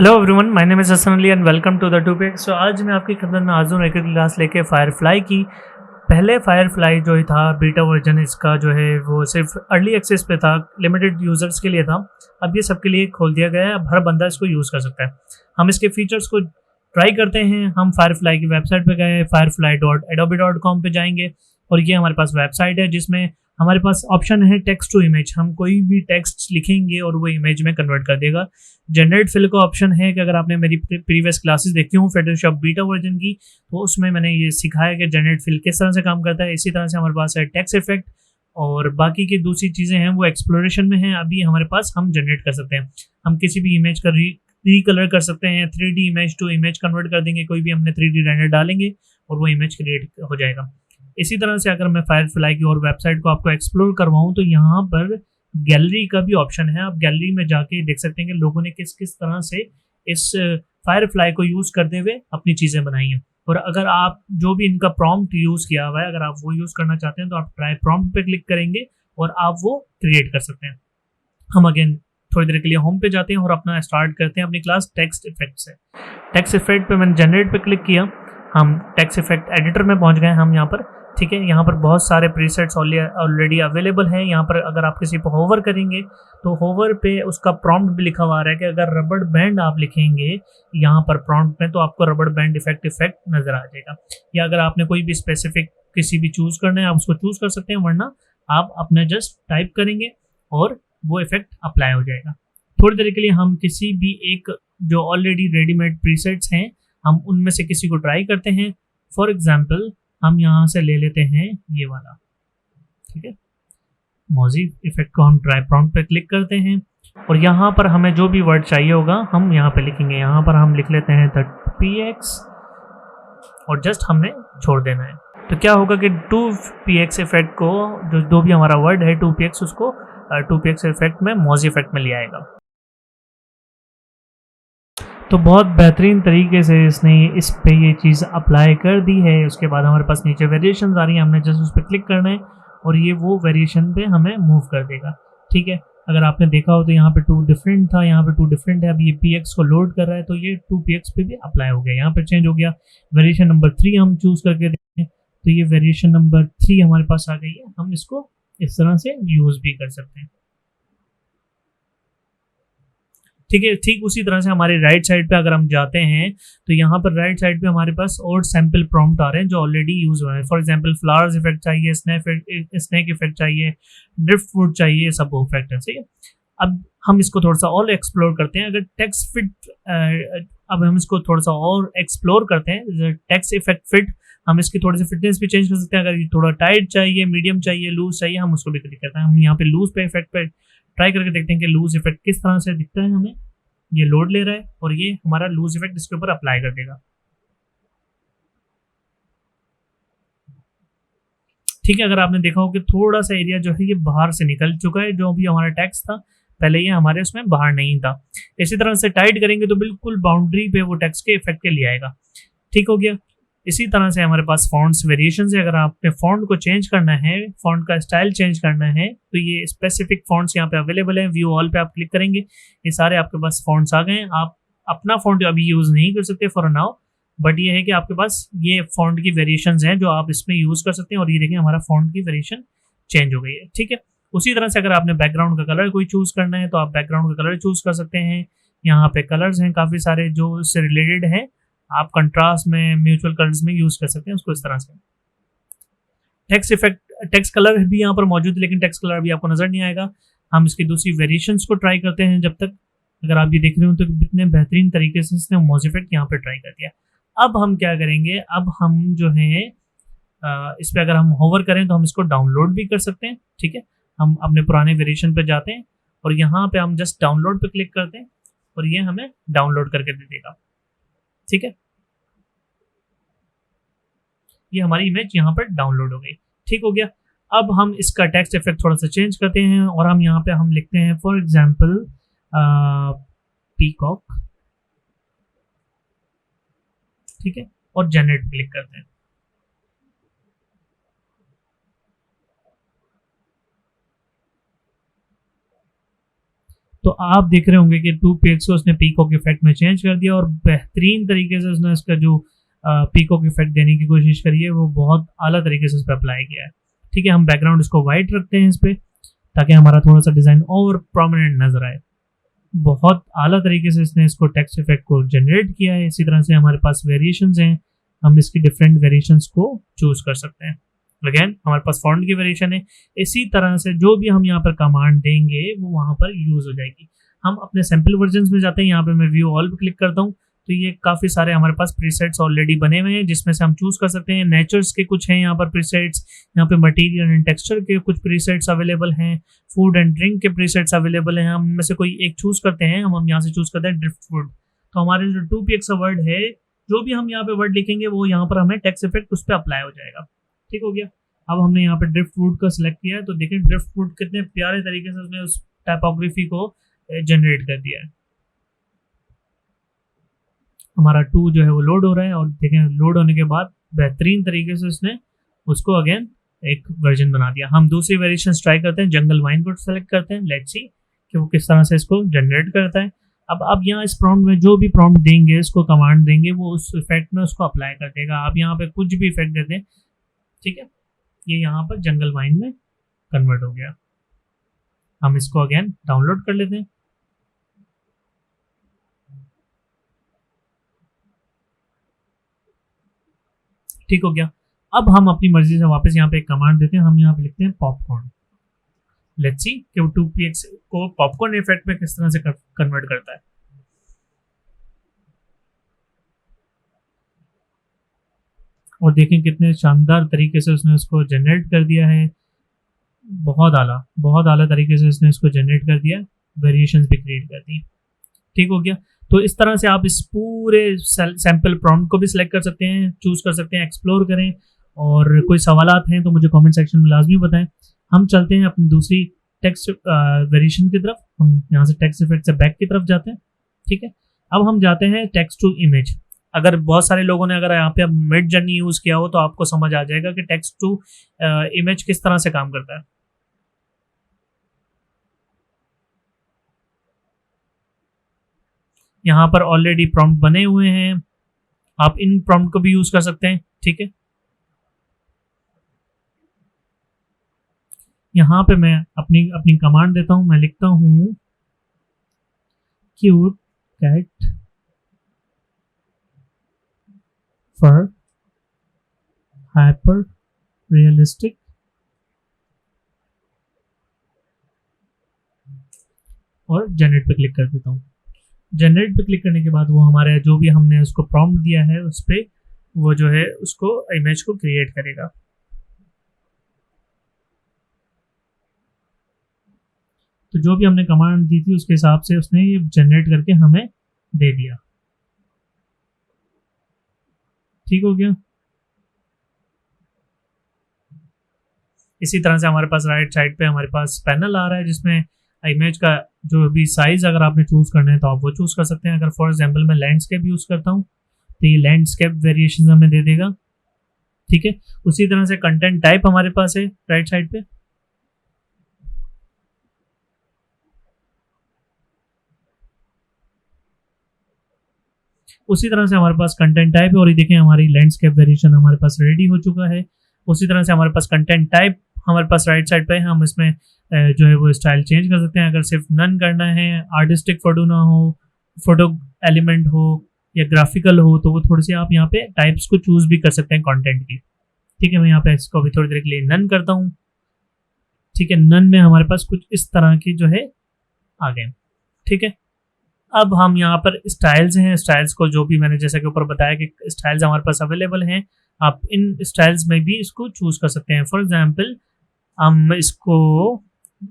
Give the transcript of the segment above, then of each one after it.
Hello everyone, my name is Hasan Ali and welcome to the topic. So आज मैं आपकी खिदमत में हाज़िर हूँ एक क्लास लेके फायरफ्लाई की। पहले फायरफ्लाई जो था बीटा वर्जन इसका जो है वो सिर्फ अर्ली एक्सेस पे था, लिमिटेड यूज़र्स के लिए था। अब ये सबके लिए खोल दिया गया है, अब हर बंदा इसको यूज़ कर सकता है। हम इसके फीचर्स को ट्राई करते हैं। हम फायरफ्लाई की वेबसाइट पे गए, firefly.adobe.com पे जाएंगे और ये हमारे पास वेबसाइट है जिसमें हमारे पास ऑप्शन है टेक्स्ट टू इमेज। हम कोई भी टेक्स्ट लिखेंगे और वो इमेज में कन्वर्ट कर देगा। जनरेट फिल का ऑप्शन है कि अगर आपने मेरी प्रीवियस क्लासेस देखी हूँ फोटोशॉप बीटा वर्जन की, तो उसमें मैंने ये सिखाया कि जनरेट फिल किस तरह से काम करता है। इसी तरह से हमारे पास है टेक्स्ट इफेक्ट और बाकी की दूसरी चीज़ें हैं वो एक्सप्लोरेशन में हैं। अभी हमारे पास हम जनरेट कर सकते हैं, हम किसी भी इमेज का रीकलर कर सकते हैं, 3D image to image convert कर देंगे। कोई भी हमने 3D रेंडर डालेंगे और वो इमेज क्रिएट हो जाएगा। इसी तरह से अगर मैं फायरफ्लाई की और वेबसाइट को आपको एक्सप्लोर करवाऊँ तो यहाँ पर गैलरी का भी ऑप्शन है। आप गैलरी में जाके देख सकते हैं कि लोगों ने किस किस तरह से इस फायरफ्लाई को यूज़ करते हुए अपनी चीज़ें बनाई हैं। और अगर आप जो भी इनका प्रॉम्प्ट यूज़ किया हुआ है, अगर आप वो यूज़ करना चाहते हैं तो आप ट्राई प्रॉम्प्ट पे क्लिक करेंगे और आप वो क्रिएट कर सकते हैं। हम अगेन थोड़ी देर के लिए होम पे जाते हैं और अपना स्टार्ट करते हैं अपनी क्लास टेक्स्ट इफेक्ट से। टेक्स्ट इफेक्ट पे मैंने जनरेट पे क्लिक किया, हम टेक्स्ट इफेक्ट एडिटर में पहुंच गए हम यहाँ पर। ठीक है, यहाँ पर बहुत सारे प्रीसेट्स ऑलरेडी अवेलेबल हैं। यहाँ पर अगर आप किसी पर होवर करेंगे तो होवर पे उसका प्रॉम्प्ट भी लिखा हुआ आ रहा है कि अगर रबड़ बैंड आप लिखेंगे यहाँ पर प्रॉम्प्ट में तो आपको रबड़ बैंड इफेक्ट नज़र आ जाएगा। या अगर आपने कोई भी स्पेसिफिक किसी भी चूज़ करना है आप उसको चूज़ कर सकते हैं, वरना आप अपना जस्ट टाइप करेंगे और वो इफेक्ट अप्लाई हो जाएगा। थोड़ी देर के लिए हम किसी भी एक जो ऑलरेडी रेडीमेड प्रीसेट्स हैं हम उनमें से किसी को ट्राई करते हैं। फॉर एग्जांपल हम यहाँ से ले लेते हैं ये वाला। ठीक है, मौजी इफेक्ट को हम ट्राई प्रॉम्प्ट पे क्लिक करते हैं और यहाँ पर हमें जो भी वर्ड चाहिए होगा हम यहाँ पे लिखेंगे। यहाँ पर हम लिख लेते हैं द px और जस्ट हमने छोड़ देना है। तो क्या होगा कि 2px इफेक्ट को जो भी हमारा वर्ड है 2px उसको 2px इफेक्ट में मौजी इफेक्ट में ले आएगा। तो बहुत बेहतरीन तरीके से इसने इस पे ये चीज़ अप्लाई कर दी है। उसके बाद हमारे पास नीचे वेरिएशन आ रही है, हमने जस्ट उस पर क्लिक करना है और ये वो वेरिएशन पे हमें मूव कर देगा। ठीक है, अगर आपने देखा हो तो यहाँ पे 2 डिफरेंट था, यहाँ पे 2 डिफरेंट है। अब ये px को लोड कर रहा है तो ये 2px पे भी अप्लाई हो गया, यहाँ पर चेंज हो गया। वेरिएशन नंबर 3 हम चूज़ करके देखें तो ये वेरिएशन नंबर 3 हमारे पास आ गई है। हम इसको इस तरह से यूज़ भी कर सकते हैं। ठीक है, ठीक उसी तरह से हमारे राइट साइड पे अगर हम जाते हैं तो यहाँ पर राइट साइड पे हमारे पास और सैम्पल प्रॉम्प्ट आ रहे हैं जो ऑलरेडी यूज हुए हैं। फॉर एग्जांपल फ्लावर्स इफेक्ट चाहिए, स्नैक इफेक्ट चाहिए, ड्रिफ्ट फूड चाहिए, सब इफेक्ट है। सही है, अब हम इसको थोड़ा सा और एक्सप्लोर करते हैं। अगर टेक्स्ट फिट अब हम इसको थोड़ा सा और एक्सप्लोर करते हैं। टेक्स्ट इफेक्ट फिट हम इसकी थोड़ी सी फिटनेस भी चेंज कर सकते हैं। अगर ये थोड़ा टाइट चाहिए, मीडियम चाहिए, लूज चाहिए, हम उसको भी क्लिक करते हैं। हम यहाँ पे लूज पे इफेक्ट पे ट्राई करके देखते हैं कि लूज इफेक्ट किस तरह से दिखता है। हमें ये लोड ले रहा है और ये हमारा लूज इफेक्ट इसके ऊपर अप्लाई कर देगा। ठीक है, अगर आपने देखा हो कि थोड़ा सा एरिया जो है ये बाहर से निकल चुका है, जो भी हमारा टेक्स्ट था पहले ये हमारे उसमें बाहर नहीं था। इसी तरह से टाइट करेंगे तो बिल्कुल बाउंड्री पे वो टेक्स्ट के इफेक्ट के लिए आएगा। ठीक हो गया। इसी तरह से हमारे पास फॉन्ट्स वेरिएशन है। अगर आपने फॉन्ट को चेंज करना है, फॉन्ट का स्टाइल चेंज करना है तो ये स्पेसिफिक फॉन्ट्स यहाँ पे अवेलेबल है। व्यू ऑल पे आप क्लिक करेंगे, ये सारे आपके पास फॉन्ट्स आ गए हैं। आप अपना फॉन्ट अभी यूज़ नहीं कर सकते फॉर नाउ, बट ये है कि आपके पास ये फॉन्ट की वेरिएशन हैं जो आप इसमें यूज़ कर सकते हैं। और ये देखें हमारा फॉन्ट की वेरिएशन चेंज हो गई है। ठीक है, उसी तरह से अगर आपने बैकग्राउंड का कलर कोई चूज़ करना है तो आप बैकग्राउंड का कलर चूज़ कर सकते हैं। यहाँ पे कलर्स हैं काफ़ी सारे जो इससे रिलेटेड हैं, आप कंट्रास्ट में, म्यूचुअल कलर्स में यूज़ कर सकते हैं उसको इस तरह से। टेक्स्ट इफेक्ट, टेक्स्ट कलर भी यहाँ पर मौजूद है लेकिन टेक्स्ट कलर भी आपको नज़र नहीं आएगा। हम इसकी दूसरी वेरिएशंस को ट्राई करते हैं। जब तक अगर आप ये देख रहे हो तो कितने बेहतरीन तरीके से इसने मौज इफेक्ट यहाँ पर ट्राई कर दिया। अब हम क्या करेंगे, अब हम जो है इस पर अगर हम होवर करें तो हम इसको डाउनलोड भी कर सकते हैं। ठीक है, हम अपने पुराने वेरिएशन पे जाते हैं और यहाँ पे हम जस्ट डाउनलोड पे क्लिक करते हैं और ये हमें डाउनलोड करके दे देगा। ठीक है, ये हमारी इमेज यहाँ पर डाउनलोड हो गई। ठीक हो गया। अब हम इसका टेक्स्ट इफेक्ट थोड़ा सा चेंज करते हैं और हम यहाँ पे हम लिखते हैं फॉर एग्जांपल पीकॉक। ठीक है, और जनरेट क्लिक करते हैं। तो आप देख रहे होंगे कि 2px को उसने पीकॉक इफेक्ट में चेंज कर दिया और बेहतरीन तरीके से उसने इसका जो पीकॉक इफेक्ट देने की कोशिश करी है वो बहुत आला तरीके से इस पर अप्लाई किया है। ठीक है, हम बैकग्राउंड इसको वाइट रखते हैं इस पर, ताकि हमारा थोड़ा सा डिज़ाइन और प्रोमिनेंट नजर आए। बहुत आला तरीके से इसने इसको टेक्स्ट इफेक्ट को जनरेट किया है। इसी तरह से हमारे पास वेरिएशंस हैं, हम इसकी डिफरेंट वेरिएशंस को चूज कर सकते हैं। अगेन हमारे पास फॉन्ट की वेरिएशन है। इसी तरह से जो भी हम यहाँ पर कमांड देंगे वो वहाँ पर यूज हो जाएगी। हम अपने सैम्पल वर्जन में जाते हैं, यहाँ पे मैं व्यू ऑल पे क्लिक करता हूँ तो ये काफ़ी सारे हमारे पास प्रीसेट्स ऑलरेडी बने हुए हैं जिसमें से हम चूज कर सकते हैं। नेचर्स के कुछ हैं यहाँ पर प्रीसेट्स, यहाँ पे मटेरियल एंड टेक्सचर के कुछ प्रीसेट्स अवेलेबल हैं, फूड एंड ड्रिंक के प्रीसेट्स अवेलेबल हैं। हम में से कोई एक चूज करते हैं, हम यहाँ से चूज करते हैं ड्रिफ्ट फूड। तो हमारे जो 2px का वर्ड है, जो भी हम यहाँ पे वर्ड लिखेंगे वो यहाँ पर हमें टेक्स्ट इफेक्ट उस पर अप्लाई हो जाएगा। ठीक हो गया। अब हमने यहाँ पे ड्रिफ्ट फूड का सिलेक्ट किया है तो देखें ड्रिफ्ट फूड कितने प्यारे तरीके से उसने उस टाइपोग्राफी को जनरेट कर दिया है। हमारा 2 जो है वो लोड हो रहा है और देखें लोड होने के बाद बेहतरीन तरीके से उसने उसको अगेन एक वर्जन बना दिया। हम दूसरी वेरिएशन ट्राई करते हैं, जंगल वाइन को सेलेक्ट करते हैं, लेट्स सी कि वो किस तरह से इसको जनरेट करता है। अब यहाँ इस प्रॉम्प्ट में जो भी प्रॉम्प्ट देंगे, इसको कमांड देंगे, वो उस इफेक्ट में उसको अप्लाई कर देगा। आप यहाँ पे कुछ भी इफेक्ट देते हैं, ठीक है, ये यहाँ पर जंगल वाइन में कन्वर्ट हो गया। हम इसको अगेन डाउनलोड कर लेते हैं। ठीक हो गया। अब हम अपनी मर्जी से वापस यहाँ पे एक कमांड देते हैं, हम यहाँ पे लिखते हैं पॉपकॉर्न। लेट्स सी कि वो 2px को पॉपकॉर्न इफेक्ट में किस तरह से कन्वर्ट करता है। और देखें कितने शानदार तरीके से उसने उसको जनरेट कर दिया है। बहुत आला तरीके से उसने इसको जनरेट कर दिया, वेरिएशंस भी क्रिएट कर दी। ठीक हो गया। तो इस तरह से आप इस पूरे सैम्पल प्रॉम्प्ट को भी सिलेक्ट कर सकते हैं, चूज कर सकते हैं, एक्सप्लोर करें। और कोई सवालात हैं तो मुझे कमेंट सेक्शन में लाजमी बताएं। हम चलते हैं अपनी दूसरी टेक्स्ट वेरिएशन की तरफ। हम यहाँ से टेक्स्ट इफेक्ट से बैक की तरफ जाते हैं। ठीक है, अब हम जाते हैं टेक्स्ट टू इमेज। अगर बहुत सारे लोगों ने अगर यहाँ पे मिड जर्नी यूज किया हो तो आपको समझ आ जाएगा कि टेक्स्ट टू इमेज किस तरह से काम करता है। यहाँ पर ऑलरेडी प्रॉम्प्ट बने हुए हैं, आप इन प्रॉम्प्ट को भी यूज कर सकते हैं। ठीक है, यहाँ पे मैं अपनी अपनी कमांड देता हूँ। मैं लिखता हूँ क्यूट कैट फर हाइपर रियलिस्टिक और जनरेट पे क्लिक कर देता हूँ। जनरेट पे क्लिक करने के बाद वो हमारे जो भी हमने उसको प्रॉम्प्ट दिया है उस पर वो जो है उसको इमेज को क्रिएट करेगा। तो जो भी हमने कमांड दी थी उसके हिसाब से उसने ये जनरेट करके हमें दे दिया। ठीक हो गया। इसी तरह से हमारे पास राइट साइड पे हमारे पास पैनल आ रहा है जिसमें इमेज का जो भी साइज अगर आपने चूज करना है तो आप वो चूज कर सकते हैं। अगर फॉर एग्जांपल मैं लैंडस्केप यूज करता हूँ तो ये लैंडस्केप वेरिएशन हमें दे देगा। ठीक है, उसी तरह से कंटेंट टाइप हमारे पास है राइट साइड पे। उसी तरह से हमारे पास कंटेंट टाइप है और ये देखें हमारी लैंडस्केप वेरिएशन हमारे पास रेडी हो चुका है। उसी तरह से हमारे पास कंटेंट टाइप हमारे पास राइट साइड पे है। हम इसमें जो है वो स्टाइल चेंज कर सकते हैं। अगर सिर्फ नन करना है, आर्टिस्टिक फोटो ना हो, फोटो एलिमेंट हो या ग्राफिकल हो तो वो थोड़ी सी आप यहाँ पे टाइप्स को चूज भी कर सकते हैं कंटेंट की। ठीक है, मैं यहाँ पे इसको अभी थोड़ी देर के लिए नन करता हूँ। ठीक है, नन में हमारे पास कुछ इस तरह की जो है आ गए। ठीक है, अब हम यहाँ पर स्टाइल्स हैं, स्टाइल्स को जो भी मैंने जैसा कि ऊपर बताया कि स्टाइल्स हमारे पास अवेलेबल हैं, आप इन स्टाइल्स में भी इसको चूज कर सकते हैं। फॉर एग्जांपल हम इसको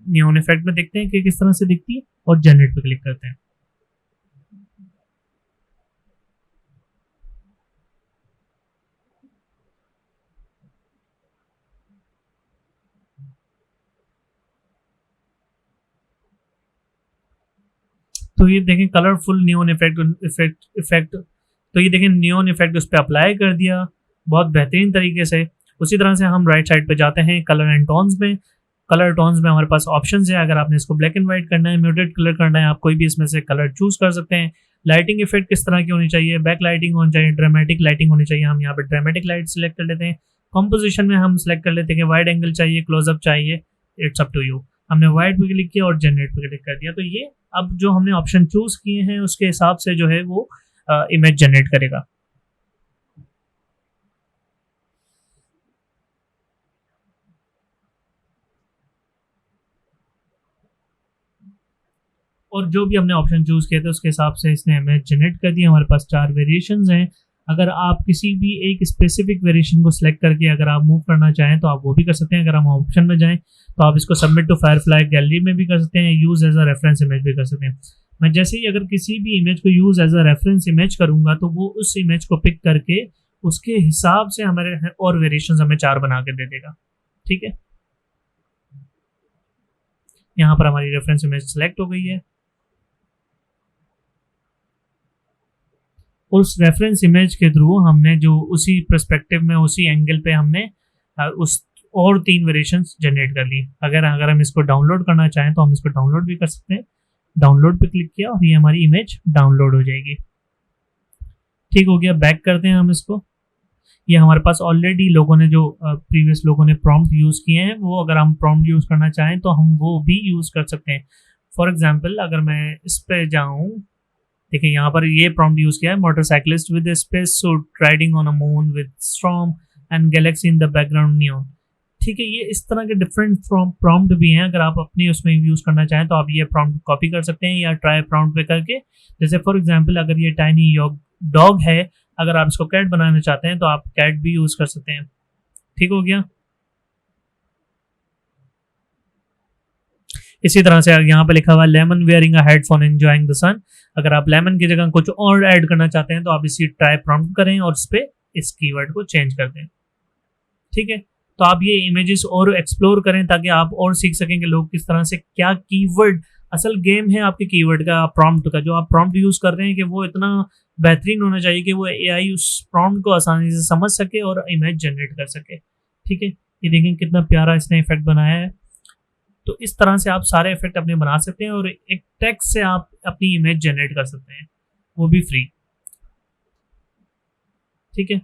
नियॉन इफेक्ट में देखते हैं कि किस तरह से दिखती है और जनरेट पे क्लिक करते हैं। तो ये देखें कलरफुल नियॉन इफेक्ट तो ये देखें नियॉन इफेक्ट उस पर अप्लाई कर दिया बहुत बेहतरीन तरीके से। उसी तरह से हम राइट साइड पे जाते हैं कलर एंड टोन्स में। कलर टोन्स में हमारे पास ऑप्शन है, अगर आपने इसको ब्लैक एंड व्हाइट करना है, म्यूटेड कलर करना है, आप कोई भी इसमें से कलर चूज कर सकते हैं। लाइटिंग इफेक्ट किस तरह की होनी चाहिए, बैक लाइटिंग होनी चाहिए, ड्रामेटिक लाइटिंग होनी चाहिए, हम यहाँ पे ड्रामेटिक लाइट सेलेक्ट कर लेते हैं। कंपोजिशन में हम सेलेक्ट कर लेते हैं कि वाइड एंगल चाहिए, क्लोजअप चाहिए, इट्स अप टू यू। हमने वाइड पे क्लिक किया और जनरेट पे क्लिक कर दिया, तो ये अब जो हमने ऑप्शन चूज किए हैं उसके हिसाब से जो है वो इमेज जनरेट करेगा। और जो भी हमने ऑप्शन चूज किए थे उसके हिसाब से इसने इमेज जनरेट कर दिया। हमारे पास 4 वेरिएशंस हैं। अगर आप किसी भी एक स्पेसिफिक वेरिएशन को सिलेक्ट करके अगर आप मूव करना चाहें तो आप वो भी कर सकते हैं। अगर हम ऑप्शन में जाएं तो आप इसको सबमिट टू फायरफ्लाई गैलरी में भी कर सकते हैं, use as a reference image भी कर सकते हैं। मैं जैसे ही अगर किसी भी इमेज को use as a reference image करूंगा तो वो उस इमेज को पिक करके उसके हिसाब से हमारे और वेरिएशन हमें 4 बना के दे देगा। ठीक है, यहाँ पर हमारी रेफरेंस इमेज सेलेक्ट हो गई है। उस रेफरेंस इमेज के थ्रू हमने जो उसी पर्सपेक्टिव में उसी एंगल पे हमने उस और 3 वेरिएशंस जनरेट कर ली। अगर हम इसको डाउनलोड करना चाहें तो हम इसको डाउनलोड भी कर सकते हैं। डाउनलोड पे क्लिक किया और ये हमारी इमेज डाउनलोड हो जाएगी। ठीक हो गया, बैक करते हैं हम इसको। ये हमारे पास ऑलरेडी लोगों ने जो प्रीवियस लोगों ने प्रॉम्प्ट यूज किए हैं वो अगर हम प्रॉम्प्ट यूज करना चाहें तो हम वो भी यूज कर सकते हैं। फॉर एग्जाम्पल अगर मैं इस पे जाऊं, देखिए यहाँ पर ये प्रॉम्प्ट यूज किया है, motorcyclist with space suit riding on a moon with storm and Galaxy in the background neon. ठीक है, ये इस तरह के डिफरेंट प्रॉम्प्ट भी हैं। अगर आप अपनी उसमें यूज करना चाहें तो आप ये प्रॉम्प्ट कॉपी कर सकते हैं या ट्राई प्रॉम्प्ट पे करके। जैसे फॉर एग्जांपल अगर ये टाइनी डॉग है, अगर आप इसको कैट बनाना चाहते हैं तो आप कैट भी यूज कर सकते हैं। ठीक हो गया। इसी तरह से यहाँ पे लिखा हुआ है lemon wearing a headphone enjoying the sun. अगर आप लेमन की जगह कुछ और ऐड करना चाहते हैं तो आप इसी ट्राई प्रॉम्प्ट करें और इस पे इस कीवर्ड को चेंज कर दें। ठीक है, तो आप ये इमेजेस और एक्सप्लोर करें ताकि आप और सीख सकें कि लोग किस तरह से क्या कीवर्ड, असल गेम है आपके कीवर्ड का, प्रॉम्प्ट का। जो आप प्रॉम्प्ट यूज कर रहे हैं कि वो इतना बेहतरीन होना चाहिए कि वो एआई उस प्रॉम्प्ट को आसानी से समझ सके और इमेज जनरेट कर सके। ठीक है, ये देखें कितना प्यारा इसने इफेक्ट बनाया है। तो इस तरह से आप सारे इफेक्ट अपने बना सकते हैं और एक टेक्स्ट से आप अपनी इमेज जनरेट कर सकते हैं, वो भी फ्री। ठीक है,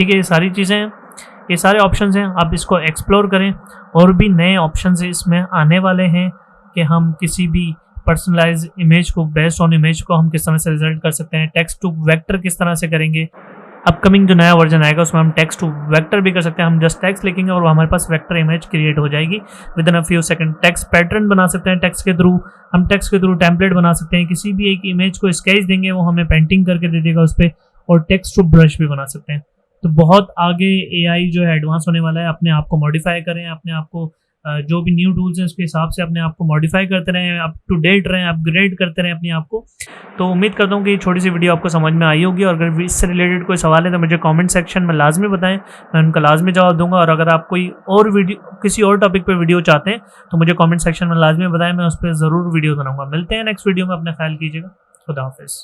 ये सारी चीज़ें हैं, ये सारे ऑप्शंस हैं, आप इसको एक्सप्लोर करें। और भी नए ऑप्शंस इसमें आने वाले हैं कि हम किसी भी पर्सनलाइज इमेज को, बेस्ड ऑन इमेज को हम किस तरह से रिजल्ट कर सकते हैं। टेक्स्ट टू वेक्टर किस तरह से करेंगे। अपकमिंग जो नया वर्जन आएगा उसमें हम टेक्स्ट टू वेक्टर भी कर सकते हैं। हम जस्ट टेक्स्ट लिखेंगे और हमारे पास वेक्टर इमेज क्रिएट हो जाएगी with in a few second. Text pattern बना सकते हैं टेक्स्ट के थ्रू, हम टेक्स्ट के थ्रू टेम्पलेट बना सकते हैं। किसी भी एक इमेज को स्केच देंगे वो हमें पेंटिंग करके दे देगा उस पर। और टेक्स्ट टू ब्रश भी बना सकते हैं। तो बहुत आगे एआई जो है एडवांस होने वाला है। अपने आप को मॉडिफाई करें, अपने आप को जो भी न्यू टूल्स हैं उसके हिसाब से अपने आप को मॉडिफाई करते रहें, अप टू डेट रहें, अपग्रेड करते रहें अपने आप को। तो उम्मीद करता हूँ कि ये छोटी सी वीडियो आपको समझ में आई होगी। और अगर इससे रिलेटेड कोई सवाल है तो मुझे कमेंट सेक्शन में लाजमी बताएं, मैं उनका लाजमी जवाब दूंगा। और अगर आप कोई और वीडियो, किसी और टॉपिक पर वीडियो चाहते हैं तो मुझे कॉमेंट सेक्शन में लाजमी बताएं, मैं उस पर ज़रूर वीडियो बनाऊँगा। मिलते हैं नेक्स्ट वीडियो में, अपना ख्याल कीजिएगा। खुदा हाफिज़।